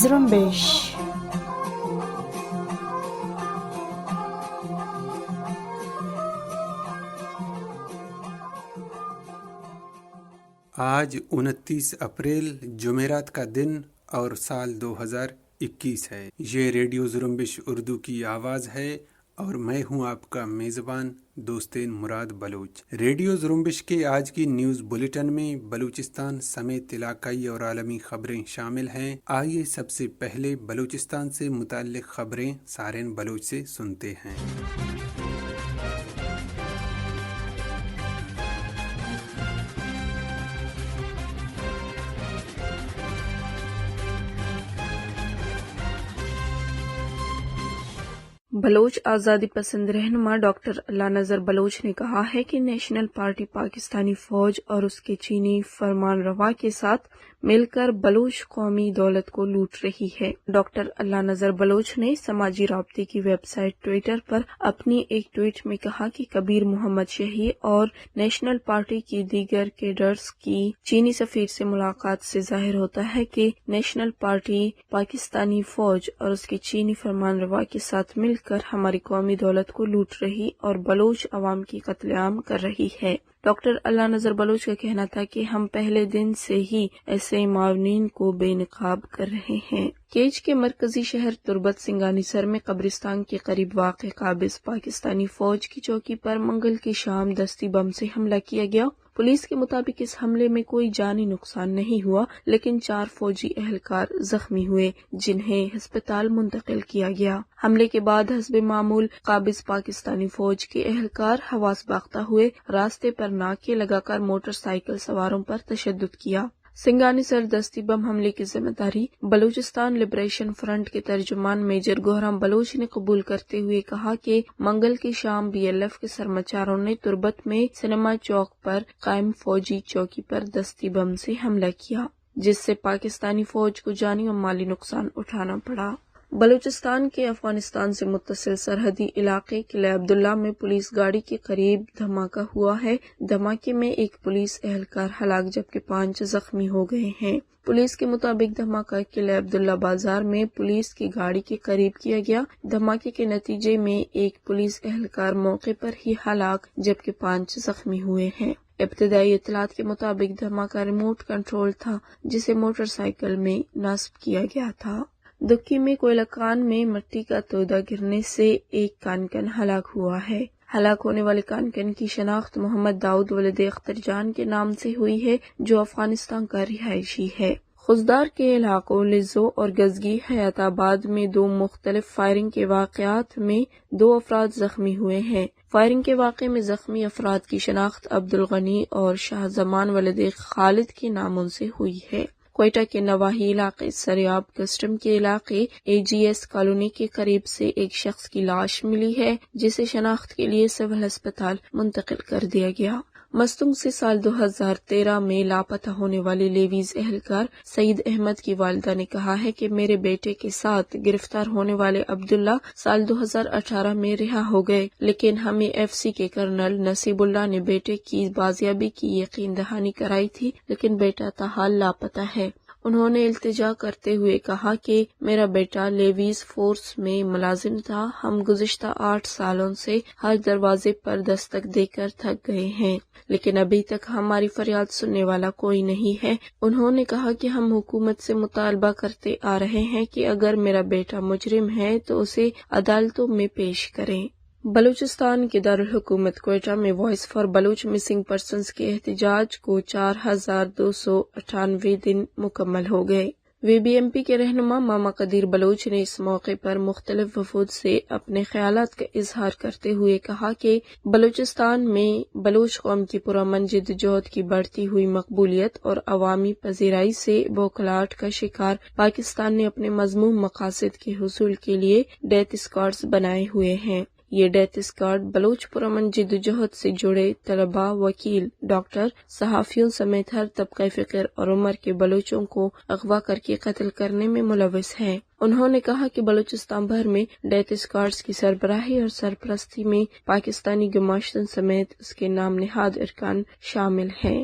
زرمبش آج 29 اپریل جمعرات کا دن اور سال 2021 ہے۔ یہ ریڈیو زرمبش اردو کی آواز ہے اور میں ہوں آپ کا میزبان دوستین مراد بلوچ۔ ریڈیو زرمبش کے آج کی نیوز بلیٹن میں بلوچستان سمیت علاقائی اور عالمی خبریں شامل ہیں۔ آئیے سب سے پہلے بلوچستان سے متعلق خبریں سارین بلوچ سے سنتے ہیں۔ بلوچ آزادی پسند رہنما ڈاکٹر اللہ نذر بلوچ نے کہا ہے کہ نیشنل پارٹی پاکستانی فوج اور اس کے چینی فرمان روا کے ساتھ مل کر بلوچ قومی دولت کو لوٹ رہی ہے۔ ڈاکٹر اللہ نذر بلوچ نے سماجی رابطے کی ویب سائٹ ٹویٹر پر اپنی ایک ٹویٹ میں کہا کہ کبیر محمد شہی اور نیشنل پارٹی کی دیگر کیڈرز کی چینی سفیر سے ملاقات سے ظاہر ہوتا ہے کہ نیشنل پارٹی پاکستانی فوج اور اس کے چینی فرمان روا کے ساتھ مل کر ہماری قومی دولت کو لوٹ رہی اور بلوچ عوام کی قتل عام کر رہی ہے۔ ڈاکٹر اللہ نذر بلوچ کا کہنا تھا کہ ہم پہلے دن سے ہی ایسے معاونین کو بے نقاب کر رہے ہیں۔ کیچ کے مرکزی شہر تربت سنگانیسر میں قبرستان کے قریب واقع قابض پاکستانی فوج کی چوکی پر منگل کی شام دستی بم سے حملہ کیا گیا۔ پولیس کے مطابق اس حملے میں کوئی جانی نقصان نہیں ہوا، لیکن 4 فوجی اہلکار زخمی ہوئے جنہیں ہسپتال منتقل کیا گیا۔ حملے کے بعد حسب معمول قابض پاکستانی فوج کے اہلکار حواس باختہ ہوئے راستے پر ناکے لگا کر موٹر سائیکل سواروں پر تشدد کیا۔ سنگانی سر دستی بم حملے کی ذمہ داری بلوچستان لبریشن فرنٹ کے ترجمان میجر گوہرام بلوچ نے قبول کرتے ہوئے کہا کہ منگل کی شام BLF کے سرمچاروں نے تربت میں سنیما چوک پر قائم فوجی چوکی پر دستی بم سے حملہ کیا، جس سے پاکستانی فوج کو جانی و مالی نقصان اٹھانا پڑا۔ بلوچستان کے افغانستان سے متصل سرحدی علاقے قلعہ عبداللہ میں پولیس گاڑی کے قریب دھماکہ ہوا ہے۔ دھماکے میں ایک پولیس اہلکار ہلاک جبکہ 5 زخمی ہو گئے ہیں۔ پولیس کے مطابق دھماکہ قلعہ عبداللہ بازار میں پولیس کی گاڑی کے قریب کیا گیا۔ دھماکے کے نتیجے میں ایک پولیس اہلکار موقع پر ہی ہلاک جبکہ 5 زخمی ہوئے ہیں۔ ابتدائی اطلاعات کے مطابق دھماکہ ریموٹ کنٹرول تھا جسے موٹر سائیکل میں نصب کیا گیا تھا۔ دکی میں کوئلہ کان میں مٹی کا تودا گرنے سے ایک کانکن ہلاک ہوا ہے۔ ہلاک ہونے والے کانکن کی شناخت محمد داؤد ولد اختر جان کے نام سے ہوئی ہے، جو افغانستان کا رہائشی ہے۔ خزدار کے علاقوں لزو اور گزگی حیات آباد میں 2 مختلف فائرنگ کے واقعات میں 2 افراد زخمی ہوئے ہیں۔ فائرنگ کے واقعے میں زخمی افراد کی شناخت عبدالغنی اور شاہ زمان ولد خالد کے ناموں سے ہوئی ہے۔ کوئٹہ کے نواحی علاقے سریاب کسٹم کے علاقے AGS کالونی کے قریب سے ایک شخص کی لاش ملی ہے، جسے شناخت کے لیے سول ہسپتال منتقل کر دیا گیا۔ مستونگ سے سال 2013 میں لاپتہ ہونے والے لیویز اہلکار سعید احمد کی والدہ نے کہا ہے کہ میرے بیٹے کے ساتھ گرفتار ہونے والے عبداللہ سال 2018 میں رہا ہو گئے، لیکن ہمیں FC کے کرنل نصیب اللہ نے بیٹے کی بازیابی کی یقین دہانی کرائی تھی، لیکن بیٹا تاحال لاپتہ ہے۔ انہوں نے التجا کرتے ہوئے کہا کہ میرا بیٹا لیویز فورس میں ملازم تھا، ہم گزشتہ 8 سالوں سے ہر دروازے پر دستک دے کر تھک گئے ہیں، لیکن ابھی تک ہماری فریاد سننے والا کوئی نہیں ہے۔ انہوں نے کہا کہ ہم حکومت سے مطالبہ کرتے آ رہے ہیں کہ اگر میرا بیٹا مجرم ہے تو اسے عدالتوں میں پیش کریں۔ بلوچستان کے دارالحکومت کوئٹہ میں voice for Baloch missing persons کے احتجاج کو 4298 دن مکمل ہو گئے۔ VBMP کے رہنما ماما قدیر بلوچ نے اس موقع پر مختلف وفود سے اپنے خیالات کا اظہار کرتے ہوئے کہا کہ بلوچستان میں بلوچ قوم کی پرامن جدوجہد کی بڑھتی ہوئی مقبولیت اور عوامی پذیرائی سے بوکھلاہٹ کا شکار پاکستان نے اپنے مذموم مقاصد کے حصول کے لیے ڈیتھ اسکواڈز بنائے ہوئے ہیں۔ یہ ڈیتھ اسکواڈ بلوچ پرامن جدوجہد سے جڑے طلباء، وکیل، ڈاکٹر، صحافیوں سمیت ہر طبقہ فکر اور عمر کے بلوچوں کو اغوا کر کے قتل کرنے میں ملوث ہے۔ انہوں نے کہا کہ بلوچستان بھر میں ڈیتھ اسکواڈز کی سربراہی اور سرپرستی میں پاکستانی گماشتن سمیت اس کے نام نہاد ارکان شامل ہیں۔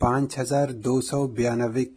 5292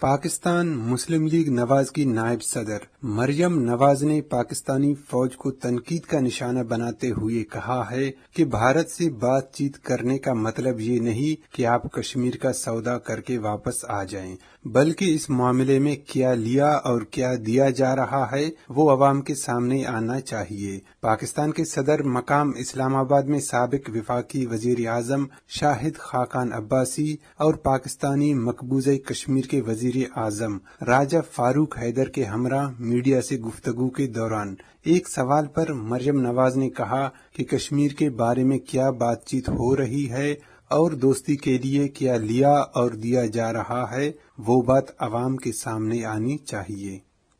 پاکستان مسلم لیگ نواز کی نائب صدر مریم نواز نے پاکستانی فوج کو تنقید کا نشانہ بناتے ہوئے کہا ہے کہ بھارت سے بات چیت کرنے کا مطلب یہ نہیں کہ آپ کشمیر کا سودا کر کے واپس آ جائیں، بلکہ اس معاملے میں کیا لیا اور کیا دیا جا رہا ہے وہ عوام کے سامنے آنا چاہیے۔ پاکستان کے صدر مقام اسلام آباد میں سابق وفاقی وزیر اعظم شاہد خاقان عباسی اور پاکستانی مقبوضہ کشمیر کے وزیر اعظم راجہ فاروق حیدر کے ہمراہ میڈیا سے گفتگو کے دوران ایک سوال پر مریم نواز نے کہا کہ کشمیر کے بارے میں کیا بات چیت ہو رہی ہے اور دوستی کے لیے کیا لیا اور دیا جا رہا ہے وہ بات عوام کے سامنے آنی چاہیے۔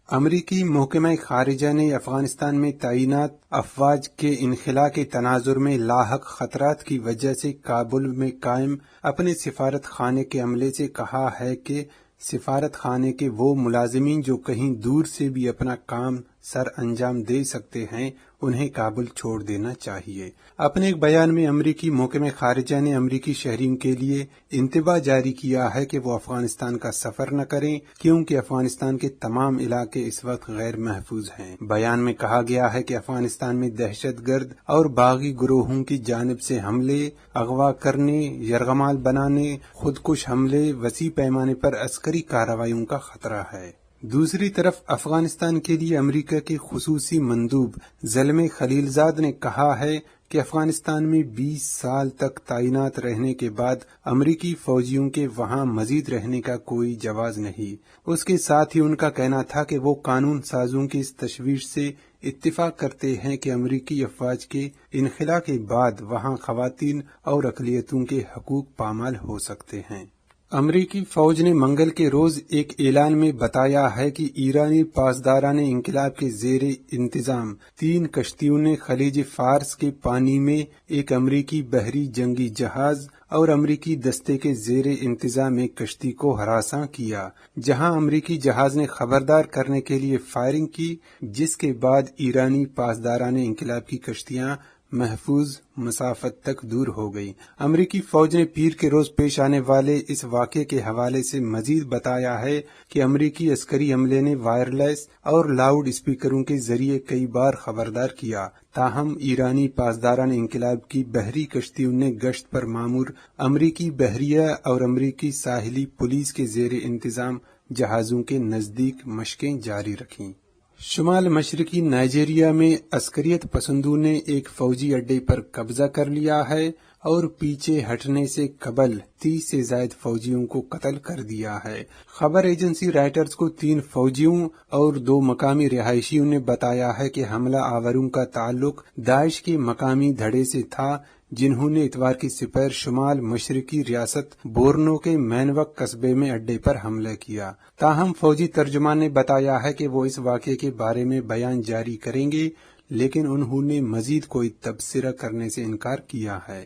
امریکی محکمہ خارجہ نے افغانستان میں تعینات افواج کے انخلا کے تناظر میں لاحق خطرات کی وجہ سے کابل میں قائم اپنے سفارت خانے کے عملے سے کہا ہے کہ سفارت خانے کے وہ ملازمین جو کہیں دور سے بھی اپنا کام سر انجام دے سکتے ہیں انہیں کابل چھوڑ دینا چاہیے۔ اپنے ایک بیان میں امریکی محکمہ خارجہ نے امریکی شہریوں کے لیے انتباہ جاری کیا ہے کہ وہ افغانستان کا سفر نہ کریں کیونکہ افغانستان کے تمام علاقے اس وقت غیر محفوظ ہیں۔ بیان میں کہا گیا ہے کہ افغانستان میں دہشت گرد اور باغی گروہوں کی جانب سے حملے، اغوا کرنے، یرغمال بنانے، خودکش حملے، وسیع پیمانے پر عسکری کارروائیوں کا خطرہ ہے۔ دوسری طرف افغانستان کے لیے امریکہ کے خصوصی مندوب زلمے خلیلزاد نے کہا ہے کہ افغانستان میں 20 سال تک تعینات رہنے کے بعد امریکی فوجیوں کے وہاں مزید رہنے کا کوئی جواز نہیں۔ اس کے ساتھ ہی ان کا کہنا تھا کہ وہ قانون سازوں کی اس تشویش سے اتفاق کرتے ہیں کہ امریکی افواج کے انخلا کے بعد وہاں خواتین اور اقلیتوں کے حقوق پامال ہو سکتے ہیں۔ امریکی فوج نے منگل کے روز ایک اعلان میں بتایا ہے کہ ایرانی پاسداران انقلاب کے زیر انتظام 3 کشتیوں نے خلیج فارس کے پانی میں ایک امریکی بحری جنگی جہاز اور امریکی دستے کے زیر انتظام ایک کشتی کو ہراساں کیا، جہاں امریکی جہاز نے خبردار کرنے کے لیے فائرنگ کی، جس کے بعد ایرانی پاسداران انقلاب کی کشتیاں محفوظ مسافت تک دور ہو گئی۔ امریکی فوج نے پیر کے روز پیش آنے والے اس واقعے کے حوالے سے مزید بتایا ہے کہ امریکی عسکری عملے نے وائرلیس اور لاؤڈ اسپیکروں کے ذریعے کئی بار خبردار کیا، تاہم ایرانی پاسداران انقلاب کی بحری کشتیوں نے گشت پر مامور امریکی بحریہ اور امریکی ساحلی پولیس کے زیر انتظام جہازوں کے نزدیک مشقیں جاری رکھیں۔ شمال مشرقی نائجیریا میں عسکریت پسندوں نے ایک فوجی اڈے پر قبضہ کر لیا ہے اور پیچھے ہٹنے سے قبل 30 سے زائد فوجیوں کو قتل کر دیا ہے۔ خبر ایجنسی رائٹرز کو 3 فوجیوں اور 2 مقامی رہائشیوں نے بتایا ہے کہ حملہ آوروں کا تعلق داعش کے مقامی دھڑے سے تھا، جنہوں نے اتوار کی سپہر شمال مشرقی ریاست بورنو کے مینوک قصبے میں اڈے پر حملہ کیا۔ تاہم فوجی ترجمان نے بتایا ہے کہ وہ اس واقعے کے بارے میں بیان جاری کریں گے، لیکن انہوں نے مزید کوئی تبصرہ کرنے سے انکار کیا ہے۔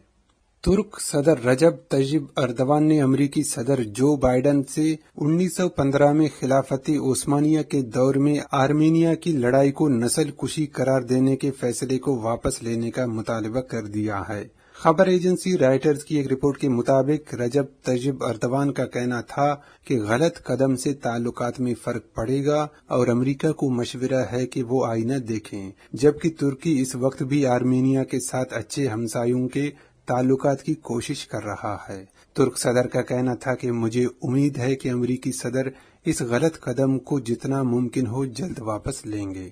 ترک صدر رجب طیب ایردوان نے امریکی صدر جو بائیڈن سے 1915 میں خلافت عثمانیہ کے دور میں آرمینیا کی لڑائی کو نسل کشی قرار دینے کے فیصلے کو واپس لینے کا مطالبہ کر دیا ہے۔ خبر ایجنسی رائٹرز کی ایک رپورٹ کے مطابق رجب طیب ایردوان کا کہنا تھا کہ غلط قدم سے تعلقات میں فرق پڑے گا اور امریکہ کو مشورہ ہے کہ وہ آئینہ دیکھیں، جبکہ ترکی اس وقت بھی آرمینیا کے ساتھ اچھے ہمسایوں کے تعلقات کی کوشش کر رہا ہے۔ ترک صدر کا کہنا تھا کہ مجھے امید ہے کہ امریکی صدر اس غلط قدم کو جتنا ممکن ہو جلد واپس لیں گے۔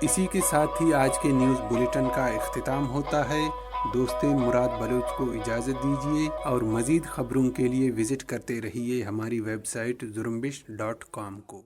اسی کے ساتھ ہی آج کے نیوز بلیٹن کا اختتام ہوتا ہے۔ دوست مراد بلوچ کو اجازت دیجیے اور مزید خبروں کے لیے وزٹ کرتے رہیے ہماری ویب سائٹ زرمبش.com کو۔